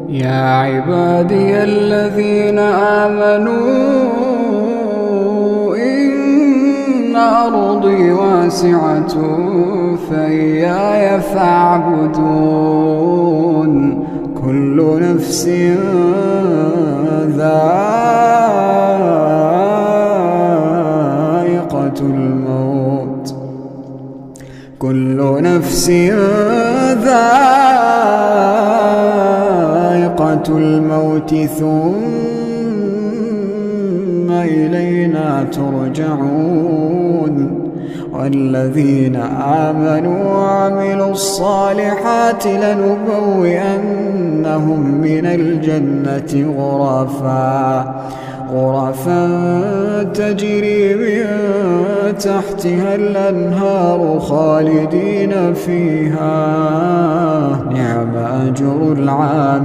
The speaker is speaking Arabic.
يا عبادي الذين آمنوا إن أرضي واسعة فإياي فاعبدون كل نفس ذائقة الموت كل نفس ذائقة الموت ثم إلينا ترجعون والذين آمنوا وعملوا الصالحات لنبوئنهم من الجنة غرفا تجري من تحتها الأنهار خالدين فيها نعم أجر العاملين.